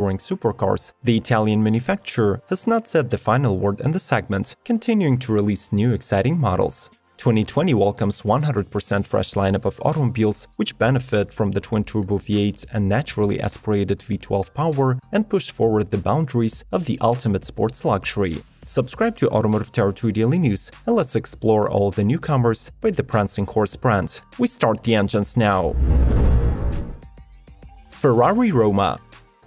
touring supercars, the Italian manufacturer has not said the final word in the segment, continuing to release new exciting models. 2020 welcomes 100% fresh lineup of automobiles which benefit from the twin-turbo V8 and naturally aspirated V12 power and push forward the boundaries of the ultimate sports luxury. Subscribe to Automotive Territory Daily News and let's explore all the newcomers by the prancing horse brand. We start the engines now. Ferrari Roma.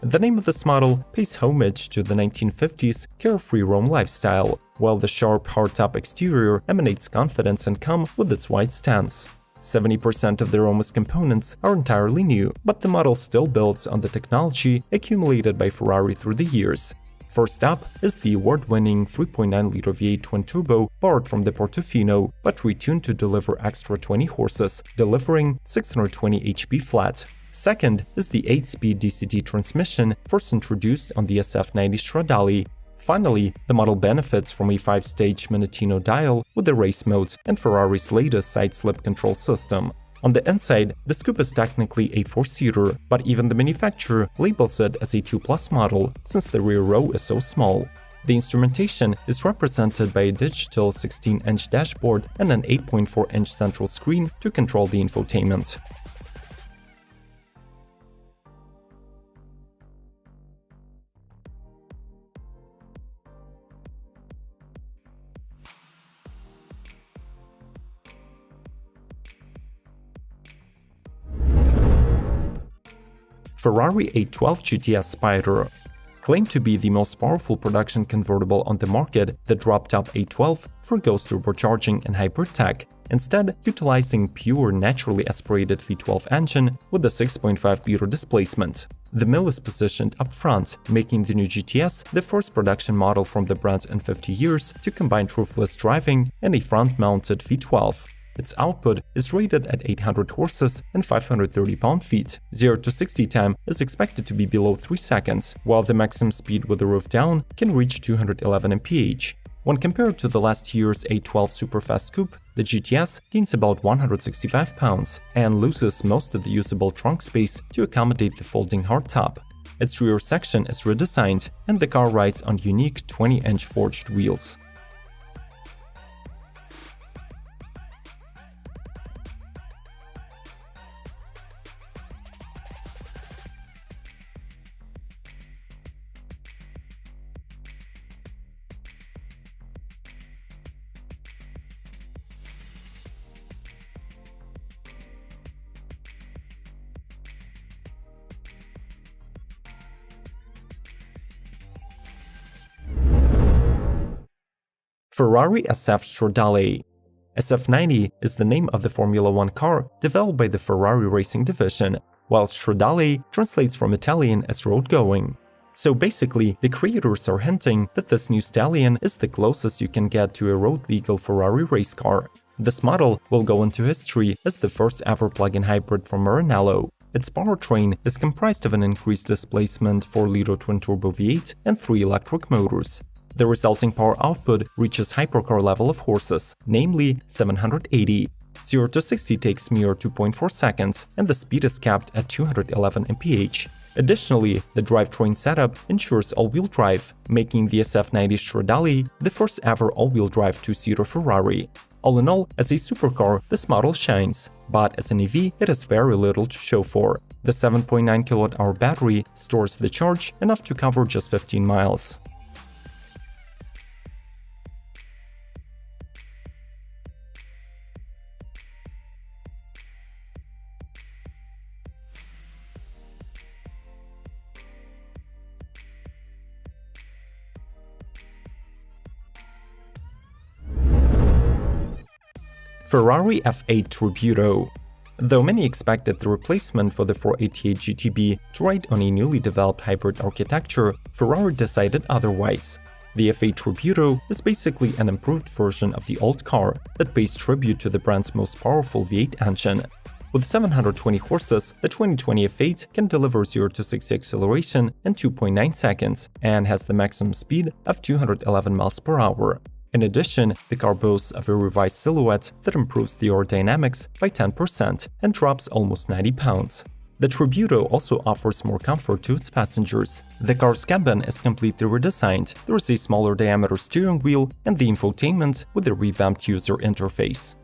The name of this model pays homage to the 1950s carefree Rome lifestyle, while the sharp hardtop exterior emanates confidence and calm with its wide stance. 70% of the Roma's components are entirely new, but the model still builds on the technology accumulated by Ferrari through the years. First up is the award-winning 3.9-liter V8 twin-turbo borrowed from the Portofino, but retuned to deliver extra 20 horses, delivering 620 HP flat. Second is the 8-speed DCT transmission first introduced on the SF90 Stradale. Finally, the model benefits from a 5-stage Minutino dial with the race modes and Ferrari's latest side-slip control system. On the inside, the Scoop is technically a 4-seater, but even the manufacturer labels it as a 2+ model since the rear row is so small. The instrumentation is represented by a digital 16-inch dashboard and an 8.4-inch central screen to control the infotainment. Ferrari 812 GTS Spider. Claimed to be the most powerful production convertible on the market, the drop-top 812 forgoes turbocharging and hybrid tech, instead utilizing pure naturally aspirated V12 engine with a 6.5-liter displacement. The mill is positioned up front, making the new GTS the first production model from the brand in 50 years to combine roofless driving and a front-mounted V12. Its output is rated at 800 horses and 530 pound-feet. 0 to 60 time is expected to be below 3 seconds, while the maximum speed with the roof down can reach 211 mph. When compared to the last year's 812 Superfast Coupe, the GTS gains about 165 pounds and loses most of the usable trunk space to accommodate the folding hardtop. Its rear section is redesigned, and the car rides on unique 20-inch forged wheels. Ferrari SF Stradale. SF90 is the name of the Formula One car developed by the Ferrari racing division, while Stradale translates from Italian as road-going. So basically, the creators are hinting that this new stallion is the closest you can get to a road-legal Ferrari race car. This model will go into history as the first ever plug-in hybrid from Maranello. Its powertrain is comprised of an increased displacement 4-liter twin-turbo V8 and 3 electric motors. The resulting power output reaches hypercar level of horses, namely 780. 0 to 60 takes mere 2.4 seconds, and the speed is capped at 211 mph. Additionally, the drivetrain setup ensures all-wheel drive, making the SF90 Stradale the first ever all-wheel drive 2-seater Ferrari. All in all, as a supercar, this model shines, but as an EV, it has very little to show for. The 7.9 kWh battery stores the charge enough to cover just 15 miles. Ferrari F8 Tributo. Though many expected the replacement for the 488 GTB to ride on a newly developed hybrid architecture, Ferrari decided otherwise. The F8 Tributo is basically an improved version of the old car that pays tribute to the brand's most powerful V8 engine. With 720 horses, the 2020 F8 can deliver 0 to 60 acceleration in 2.9 seconds and has the maximum speed of 211 miles per hour. In addition, the car boasts of a revised silhouette that improves the aerodynamics by 10% and drops almost 90 pounds. The Tributo also offers more comfort to its passengers. The car's cabin is completely redesigned. There is a smaller diameter steering wheel and the infotainment with a revamped user interface.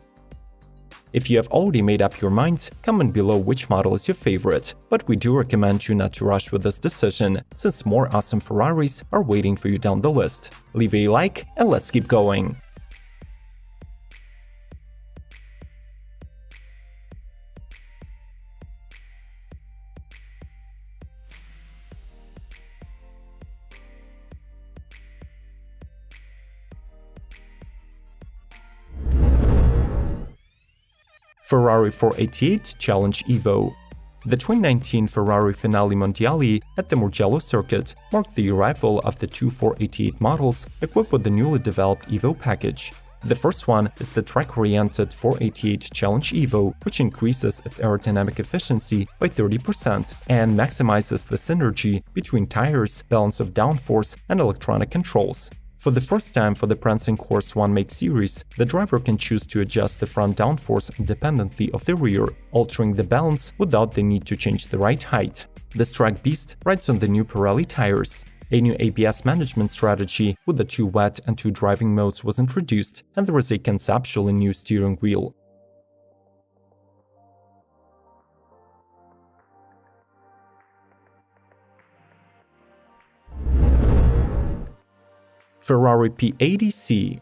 If you have already made up your mind, comment below which model is your favorite, but we do recommend you not to rush with this decision, since more awesome Ferraris are waiting for you down the list. Leave a like and let's keep going! Ferrari 488 Challenge Evo. The 2019 Ferrari Finale Mondiali at the Mugello circuit marked the arrival of the two 488 models equipped with the newly developed Evo package. The first one is the track-oriented 488 Challenge Evo, which increases its aerodynamic efficiency by 30% and maximizes the synergy between tires, balance of downforce, and electronic controls. For the first time for the Prancing Course 1 Make series, the driver can choose to adjust the front downforce independently of the rear, altering the balance without the need to change the ride height. This track beast rides on the new Pirelli tires. A new ABS management strategy with the 2 wet and 2 driving modes was introduced, and there is a conceptually new steering wheel. Ferrari P80C.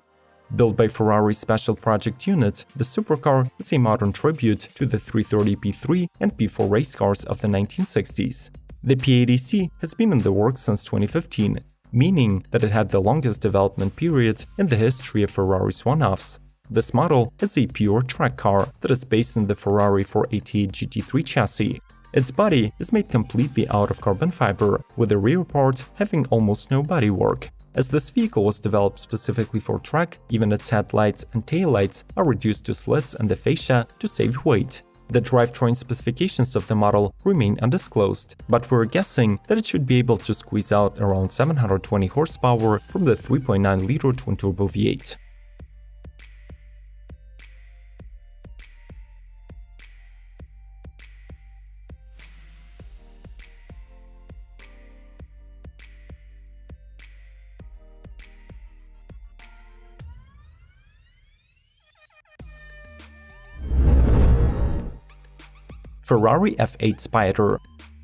Built by Ferrari's Special Project Unit, the supercar is a modern tribute to the 330 P3 and P4 race cars of the 1960s. The P80C has been in the works since 2015, meaning that it had the longest development period in the history of Ferrari's one-offs. This model is a pure track car that is based on the Ferrari 488 GT3 chassis. Its body is made completely out of carbon fiber, with the rear part having almost no bodywork. As this vehicle was developed specifically for track, even its headlights and taillights are reduced to slits in the fascia to save weight. The drivetrain specifications of the model remain undisclosed, but we're guessing that it should be able to squeeze out around 720 horsepower from the 3.9-liter twin-turbo V8. Ferrari F8 Spider.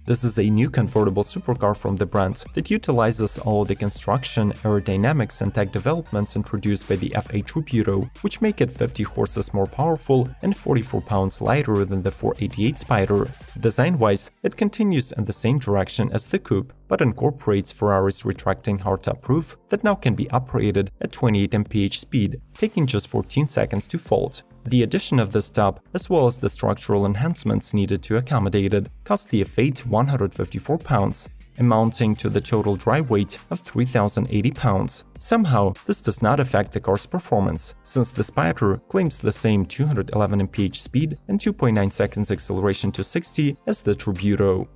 This is a new convertible supercar from the brand that utilizes all the construction, aerodynamics and tech developments introduced by the F8 Tributo, which make it 50 horses more powerful and 44 pounds lighter than the 488 Spider. Design-wise, it continues in the same direction as the coupe, but incorporates Ferrari's retracting hardtop roof that now can be operated at 28 mph speed, taking just 14 seconds to fold. The addition of this top, as well as the structural enhancements needed to accommodate it, cost the F8 154 pounds, amounting to the total dry weight of 3,080 pounds. Somehow, this does not affect the car's performance, since the Spider claims the same 211 mph speed and 2.9 seconds acceleration to 60 as the Tributo.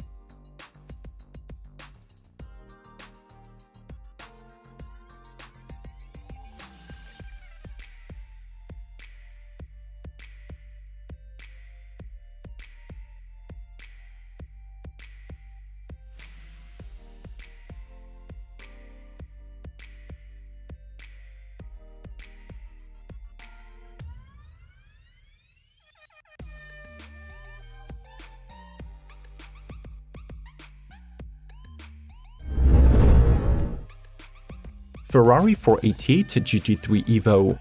Ferrari 488 GT3 Evo.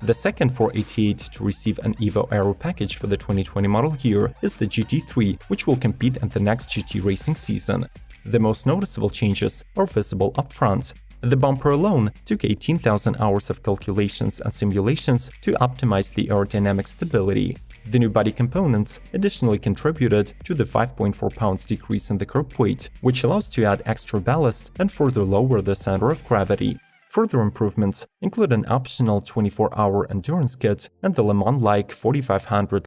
The second 488 to receive an Evo Aero package for the 2020 model year is the GT3, which will compete in the next GT racing season. The most noticeable changes are visible up front. The bumper alone took 18,000 hours of calculations and simulations to optimize the aerodynamic stability. The new body components additionally contributed to the 5.4 pounds decrease in the curb weight, which allows to add extra ballast and further lower the center of gravity. Further improvements include an optional 24-hour endurance kit and the Le Mans-like 4500